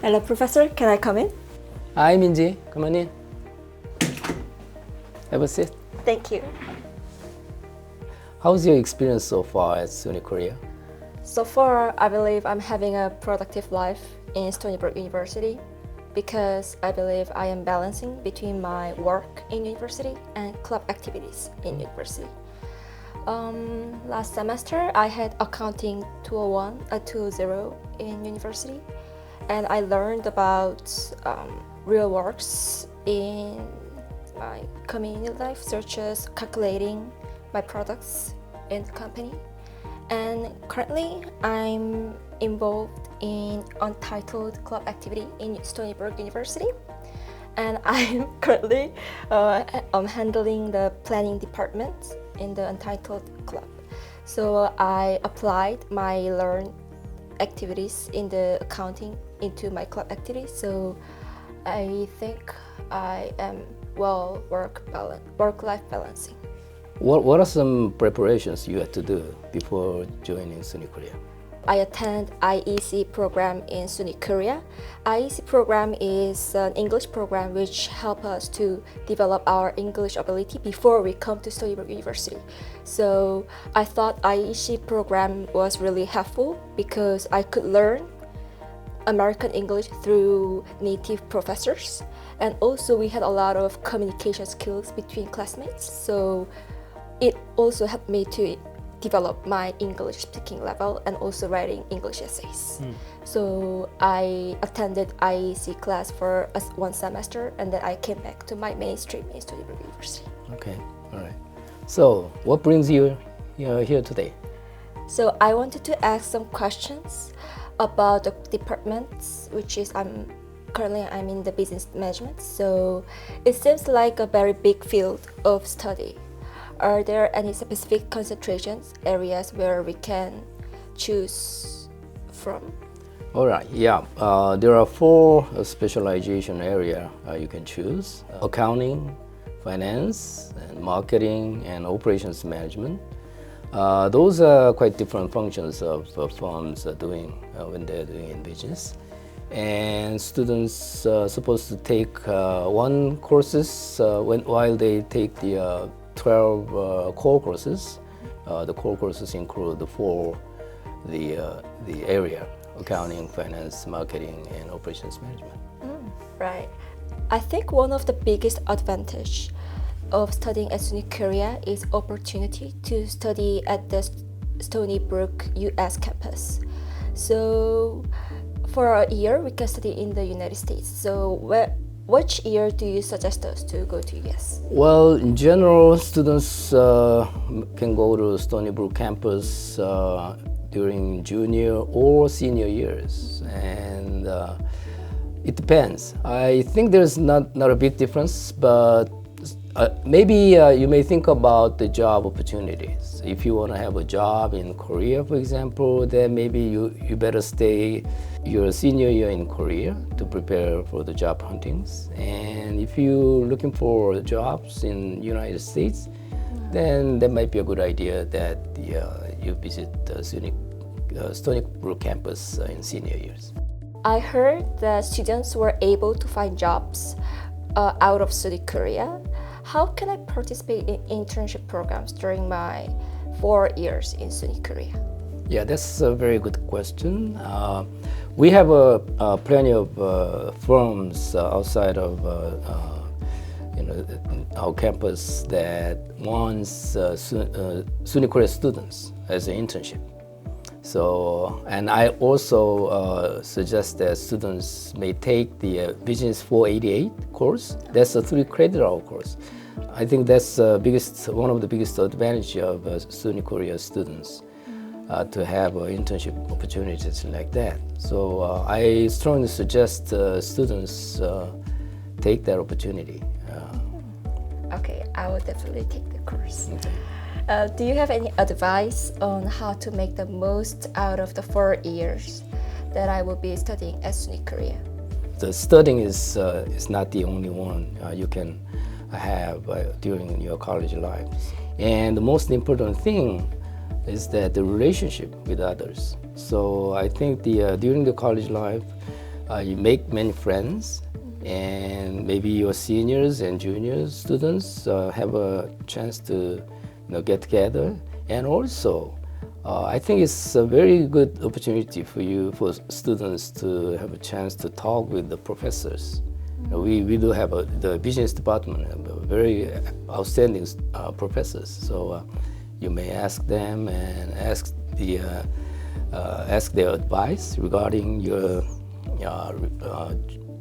Hello, Professor. Can I come in? Hi, Minji. Come on in. Have a seat. Thank you. How's your experience so far at SUNY Korea? So far, I believe I'm having a productive life in Stony Brook University because I believe I am balancing between my work in university and club activities in university. Last semester, I had accounting 201, 2.0 in university, and I learned about real works in my community life, such as calculating my products in the company. And currently, I'm involved in Untitled club activity in Stony Brook University, and I'm currently handling the planning department in the Untitled club. So I applied my learned activities in the accounting into my club activities. So I think I am well work-life balancing. What are some preparations you had to do before joining SUNY Korea? I attend IEC program in SUNY Korea. IEC program is an English program which helps us to develop our English ability before we come to Stony Brook University. So I thought IEC program was really helpful because I could learn American English through native professors, and also we had a lot of communication skills between classmates. So it also helped me to develop my English speaking level and also writing English essays. So I attended IEC class for one semester, and then I came back to my mainstream in Stony Brook University. Okay, all right. So what brings you here today? So I wanted to ask some questions about the departments, which is currently I'm in the business management. So it seems like a very big field of study. Are there any specific concentrations areas where we can choose from? All right, yeah. There are 4 specialization areas you can choose: accounting, finance, and marketing, and operations management. Those are quite different functions of firms are doing when they're doing in business. And students are supposed to take 1 courses while they take the 12 core courses. The core courses include the area: accounting, finance, marketing, and operations management. Right. I think one of the biggest advantage of studying at SUNY Korea is opportunity to study at the Stony Brook US campus. So for a year, we can study in the United States. So which year do you suggest us to go to US? Well, in general, students can go to Stony Brook campus during junior or senior years, and it depends. I think there's not a big difference, but maybe you may think about the job opportunities. If you want to have a job in Korea, for example, then maybe you better stay your senior year in Korea to prepare for the job huntings. And if you're looking for jobs in United States, then that might be a good idea that you visit the Stony Brook campus in senior years. I heard that students were able to find jobs out of SUNY Korea. How can I participate in internship programs during my 4 years in SUNY Korea? Yeah, that's a very good question. We have plenty of firms outside of our campus that wants SUNY Korea students as an internship. So, and I also suggest that students may take the Business 488 course. That's a 3-credit-hour course. I think that's one of the biggest advantages of SUNY Korea students to have internship opportunities like that. So I strongly suggest students take that opportunity. Okay, I will definitely take the course. Okay. Do you have any advice on how to make the most out of the 4 years that I will be studying at SUNY Korea? The studying is not the only one you can have during your college life. And the most important thing is that the relationship with others. So I think during the college life, you make many friends, and maybe your seniors and juniors students have a chance to get together. And also, I think it's a very good opportunity for students to have a chance to talk with the professors. We do have the business department, very outstanding professors. So you may ask them and ask their advice regarding your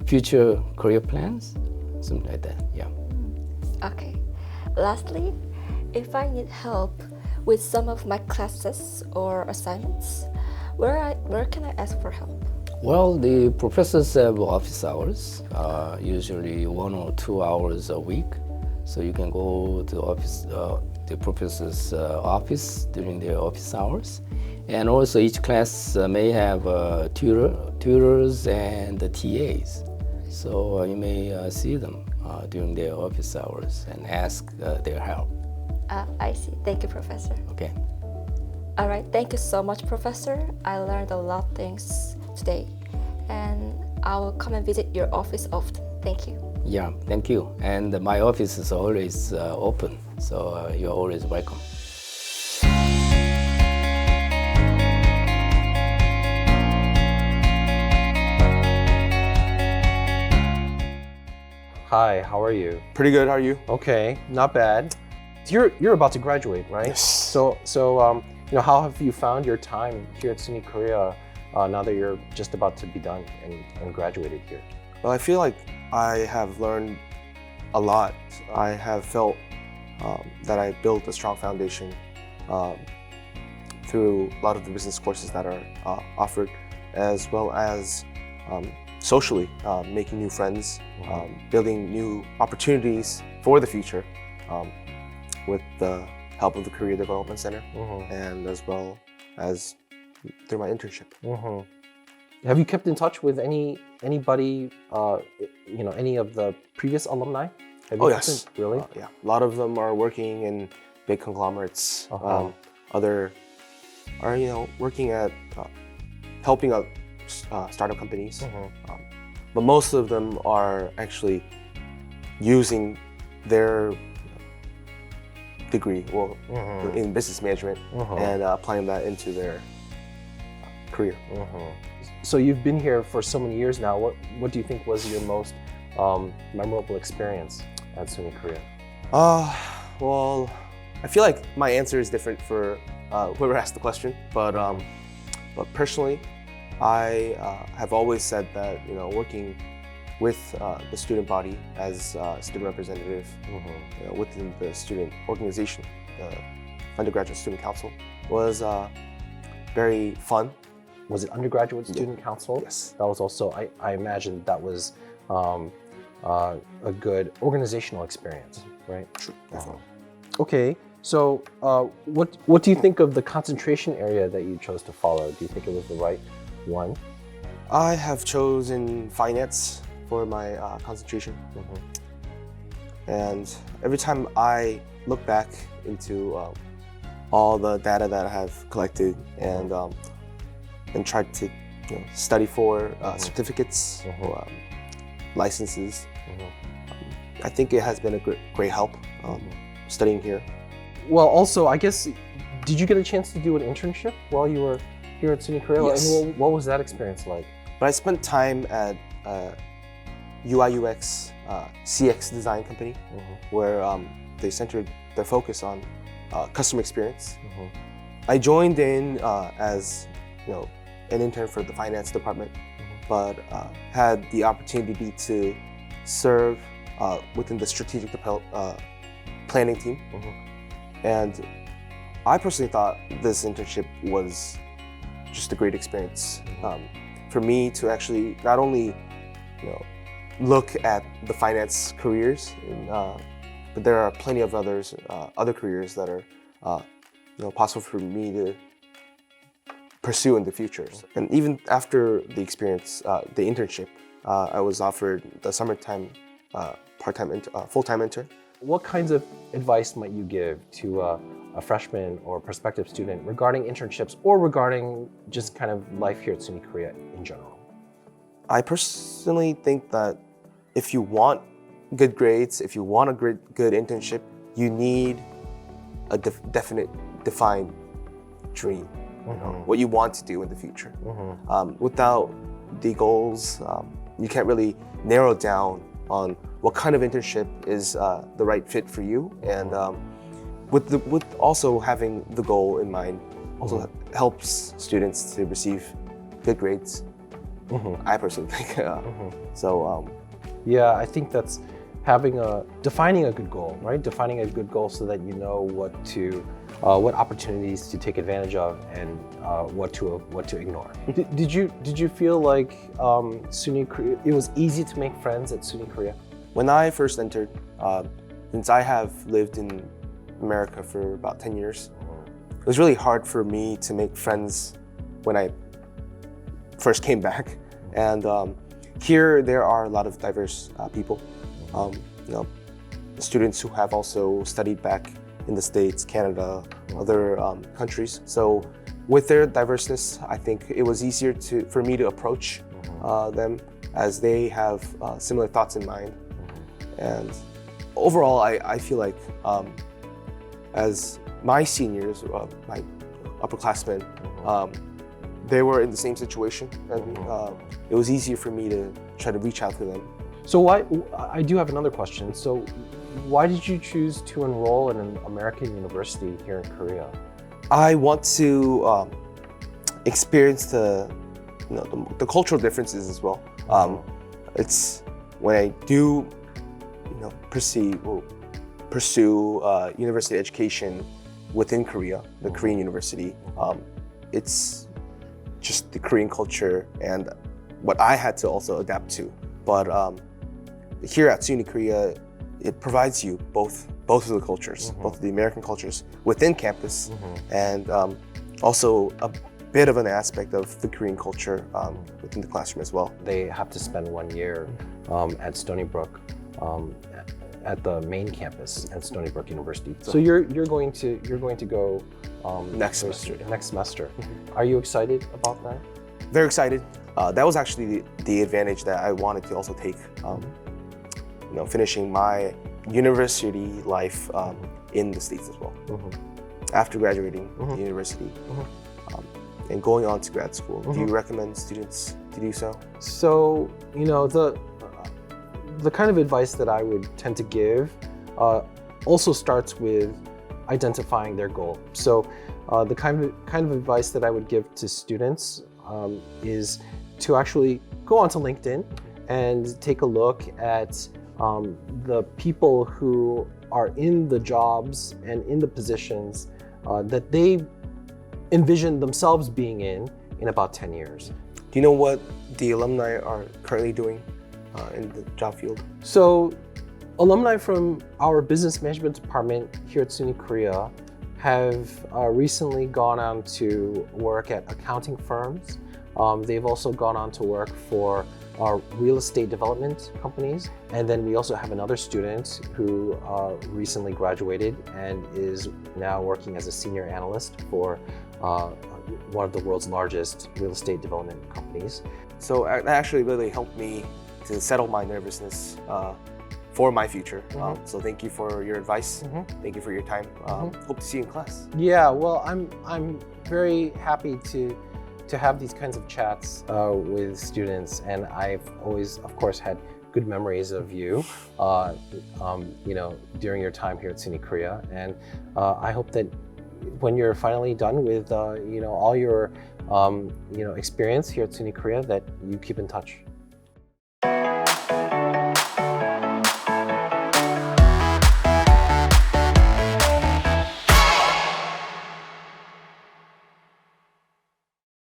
future career plans, something like that. Yeah. Okay. Lastly, if I need help with some of my classes or assignments, where can I ask for help? Well, the professors have office hours, usually 1 or 2 hours a week. So you can go to the professor's office during their office hours. And also each class may have tutors and the TAs. So you may see them during their office hours and ask their help. I see. Thank you, Professor. Okay. All right. Thank you so much, Professor. I learned a lot of things today, and I will come and visit your office often. Thank you. Yeah, thank you. And my office is always open, so you're always welcome. Hi, how are you? Pretty good. How are you? Okay, not bad. You're about to graduate, right? Yes. So how have you found your time here at SUNY Korea now that you're just about to be done and graduated here? Well, I feel like I have learned a lot. I have felt that I built a strong foundation through a lot of the business courses that are offered, as well as socially making new friends, building new opportunities for the future with the help of the Career Development Center, and as well as through my internship. Have you kept in touch with anybody, any of the previous alumni? Have you kept Yes. Really? Yeah. A lot of them are working in big conglomerates. Other are, working at helping out startup companies. But most of them are actually using their degree, in business management, and applying that into their career. So you've been here for so many years now. What do you think was your most memorable experience at SUNY Korea? Well, I feel like my answer is different for whoever asked the question, but personally, I have always said that working with the student body as student representative within the student organization, the undergraduate student council, was very fun. Was it undergraduate student council? Yes. That was also, I imagine that was a good organizational experience, right? True. Definitely. Okay, so what do you think of the concentration area that you chose to follow? Do you think it was the right one? I have chosen finance for my concentration. And every time I look back into all the data that I have collected and tried to study for certificates or licenses, I think it has been a great help studying here. Well, also, I guess, did you get a chance to do an internship while you were here at SUNY Korea? Yes. And what was that experience like? But I spent time at UI UX CX design company, where they centered their focus on customer experience. I joined in as an intern for the finance department, but had the opportunity to serve within the strategic planning team. And I personally thought this internship was just a great experience for me to actually not only look at the finance careers, but there are plenty of other careers that are possible for me to pursue in the future. And even after the experience, the internship, I was offered the summertime full-time intern. What kinds of advice might you give to a freshman or prospective student regarding internships or regarding just kind of life here at SUNY Korea in general? I personally think that if you want good grades, if you want a good internship, you need a definite, defined dream, you know, what you want to do in the future. Without the goals, you can't really narrow down on what kind of internship is the right fit for you. And with also having the goal in mind also helps students to receive good grades. I personally think. Yeah, I think that's defining a good goal, right? Defining a good goal so that you know what opportunities to take advantage of and what to ignore. Did you feel like SUNY Korea, it was easy to make friends at SUNY Korea? When I first entered, since I have lived in America for about 10 years, it was really hard for me to make friends when I first came back. And here there are a lot of diverse people, you know, students who have also studied back in the States, Canada, other countries. So with their diverseness, I think it was easier for me to approach them as they have similar thoughts in mind. And overall, I feel like as my seniors, my upperclassmen, they were in the same situation, and it was easier for me to try to reach out to them. So I do have another question. So why did you choose to enroll in an American university here in Korea? I want to experience the cultural differences as well. It's when I do pursue university education within Korea, the Korean university. It's just the Korean culture and what I had to also adapt to. But here at SUNY Korea, it provides you both of the cultures, both of the American cultures within campus, and also a bit of an aspect of the Korean culture within the classroom as well. They have to spend 1 year at Stony Brook, at the main campus at Stony Brook University. So you're going to go Next semester. Next semester. Are you excited about that? Very excited. That was actually the advantage that I wanted to also take. Finishing my university life in the States as well. After graduating the university and going on to grad school, do you recommend students to do so? So, the kind of advice that I would tend to give also starts with identifying their goal. So the kind of advice that I would give to students is to actually go onto LinkedIn and take a look at the people who are in the jobs and in the positions that they envision themselves being in about 10 years. Do you know what the alumni are currently doing in the job field? So alumni from our business management department here at SUNY Korea have recently gone on to work at accounting firms. They've also gone on to work for our real estate development companies. And then we also have another student who recently graduated and is now working as a senior analyst for one of the world's largest real estate development companies. So that actually really helped me to settle my nervousness for my future. So thank you for your advice. Thank you for your time. Hope to see you in class. Yeah, well, I'm very happy to have these kinds of chats with students, and I've always, of course, had good memories of you, during your time here at SUNY Korea. And I hope that when you're finally done with, all your, experience here at SUNY Korea, that you keep in touch.